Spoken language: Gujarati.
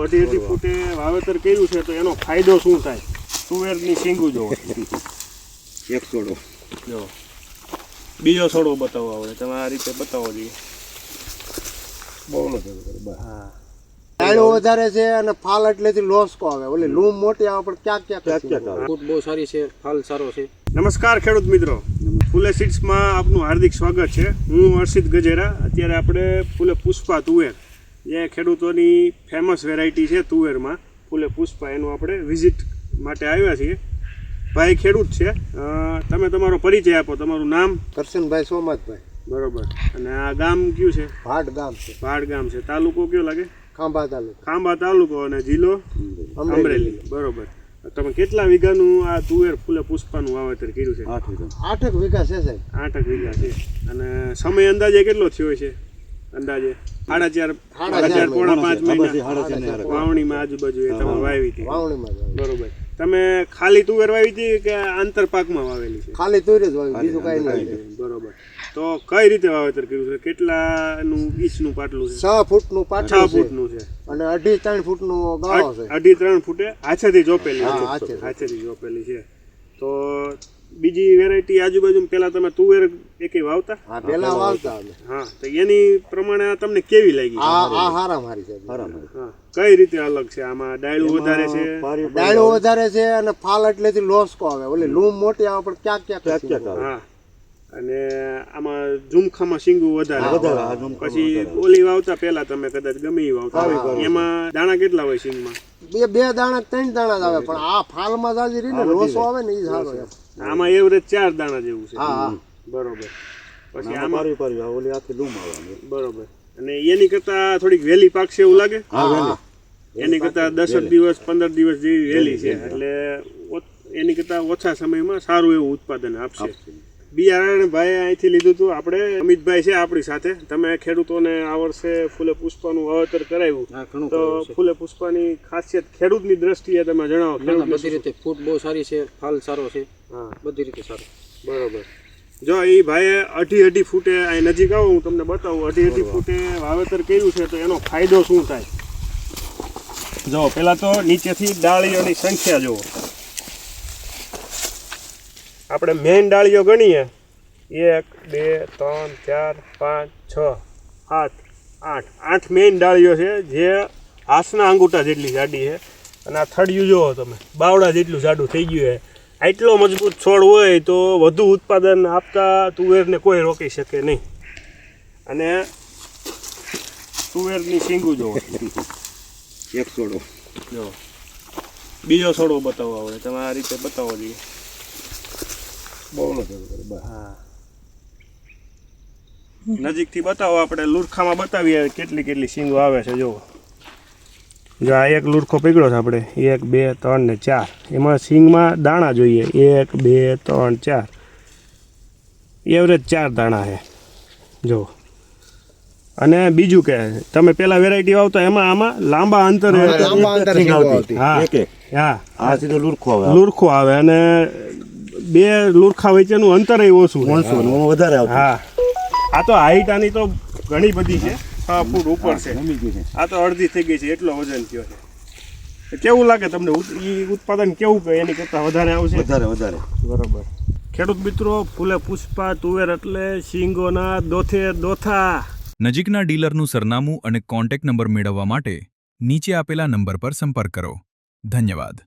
અઢી ફૂટે વાવેતર કર્યું છે તો એનો ફાયદો શું થાય? તુવેરની શીંગું જોવો એક છોડો જો બીજો છોડો બતાવો આવડે તમે આ રીતે બતાવો જોઈએ. બહુ નથી. હા ડાળો વધારે છે અને ફાલ એટલેથી લોસકો આવે. ઓલી લૂમ મોટી આવે પણ ક્યાંક ફૂટ બહુ સારી છે, ફાલ સારો છે. નમસ્કાર ખેડૂત મિત્રો, ફૂલે સીડ્સમાં આપનું હાર્દિક સ્વાગત છે. હું હર્ષિત ગજેરા. અત્યારે આપણે ફૂલે પુષ્પા તુવેર, જે ખેડૂતોની ફેમસ વેરાયટી છે તુવેરમાં, ફૂલે પુષ્પા, એનું આપણે વિઝિટ માટે આવ્યા છીએ. ભાઈ ખેડૂત છે. તમે તમારો પરિચય આપો, તમારું નામ? કરશનભાઈ સોમતભાઈ. બરોબર. અને આ ગામ કયું છે? ભાટ ગામ છે. ભાટ ગામ છે. તાલુકો કયો લાગે? ખાંભા તાલુકો. ખાંભા તાલુકો. અને જિલ્લો અમરેલી. બરોબર. તમે કેટલા વીઘાનું આ તુવેર ફૂલે પુષ્પાનું વાવેતર કર્યું છે? 8 વીઘા છે સાહેબ. 8 વીઘા છે. અને સમય અંદાજે કેટલો થયો છે? અંદાજે 4.5 પોણા 5 મહિના વાવણીમાં આજુબાજુ એ તમે વાવી હતી? વાવણીમાં. બરોબર. તમે ખાલી તુવેર વાવી હતી કે આંતર પાકમાં વાવેલી છે? ખાલી તુવેર જ વાવી, બીજું કાંઈ નહીં. બરોબર. તો કઈ રીતે વાવેતર કર્યું છે? કેટલાનું ઈંચનું પાટલું છે? 6 ફૂટનું 6 પાટલું છે ફૂટનું છે અને 2.5-3 ફૂટનો ગાળો છે. 2.5-3 ફૂટે હાથેથી જોપેલી હા, છે. હાથેથી જોપેલી છે. તો બીજી વેરાયટી આજુબાજુ પેલા તમે તુવેર એકે વાવતા? હા, પેલા વાવતા અમે. હા, તો એની પ્રમાણે તમને કેવી લાગી? આ હારામ હારી છે. હા, કઈ રીતે અલગ છે? આમાં ડાળું વધારે છે? ડાળો વધારે છે અને ફાલ એટલેથી લોસકો આવે. ઓલી લૂમ મોટી આવે પણ ક્યાંક. હા. અને આમાં ઝુમખામાં શીંગું વધારે. પછી ઓલી વાવતા પેલા તમે કદાચ ગમે એ વાવતા, એમાં દાણા કેટલા હોય શીંગમાં? બે દાણા 3 દાણા જ આવે, પણ આ ફાલમાં જાજી રહીને લોસો આવે ને એ સારો એમ. આમાં એવરેજ 4 દાણા જેવું છે. હા. બરોબર. પછી આમાં ઓલી આખી લૂમ આવે. બરોબર. અને એની કરતા થોડીક વહેલી પાકશે એવું લાગે? એની કરતા 10 દિવસ 15 દિવસ જેવી વહેલી છે, એટલે એની કરતા ઓછા સમયમાં સારું એવું ઉત્પાદન આપશે. બિયારણ ભાઈ અહીંથી લીધું હતું આપણે. અમિતભાઈ છે આપણી સાથે. તમે ખેડૂતોને આ વર્ષે ફૂલે પુષ્પાનું વાવેતર કરાવ્યું, તો ફૂલે પુષ્પાની ખાસિયત ખેડૂતની દ્રષ્ટિએ તમે જણાવો. બધી રીતે ફૂટ બહુ સારી છે, ફાલ સારો છે. હા, બધી રીતે સારું. બરોબર. જો એ ભાઈએ 2.5 ફૂટે અહીં નજીક આવો, હું તમને બતાવું. 2.5 ફૂટે વાવેતર કર્યું છે તો એનો ફાયદો શું થાય? જો પેલા તો નીચેથી ડાળીઓની સંખ્યા જુઓ. આપણે મેઇન ડાળીઓ ગણીએ, 1 2 3 4 5 6 7 8 8 મેઇન ડાળીઓ છે, જે હાથના અંગૂઠા જેટલી જાડી છે. અને આ થડિયું જુઓ તમે, બાવડા જેટલું જાડું થઈ ગયું છે. આટલો મજબૂત છોડ હોય તો વધુ ઉત્પાદન આપતા તુવેરને કોઈ રોકી શકે નહીં. અને તુવેરની શીંગું જોવો એક છોડો જો બીજો છોડો બતાવો આવડે તમે આ રીતે બતાવો જોઈએ. બહુ નથી. હા, નજીકથી બતાવો. આપણે લુરખામાં બતાવીએ કેટલી શીંગો આવે છે. જુઓ, જો આ એક લુરખો પકડ્યો છે આપણે, 1 2 3 ને 4. એમાં શીંગમાં દાણા જોઈએ 1 2 3 4, એવરેજ 4 દાણા છે. જો, અને બીજું કે તમે પેલા વેરાયટી વાવતા એમાં આમાં લાંબા અંતરે આ સીધો લુરખો આવે અને 2 લુરખા વચ્ચેનું અંતર ઓછું વધારે. હા, આ તો હાઈટ આની તો ઘણી બધી છે, 6 ફૂટ ઉપર છે. આ તો અડધી થઈ ગઈ છે, એટલો વજન થયો છે. કેવું લાગે તમને? ઉત્પાદન કેવું કે એની કરતા વધારે આવશે? વધારે. બરોબર. ખેડૂત મિત્રો, ફૂલે પુષ્પા તુવેર એટલે શીંગોના દોથે દોથા. નજીકના ડીલરનું સરનામું અને કોન્ટેક્ટ નંબર મેળવવા માટે નીચે આપેલા નંબર પર સંપર્ક કરો. ધન્યવાદ.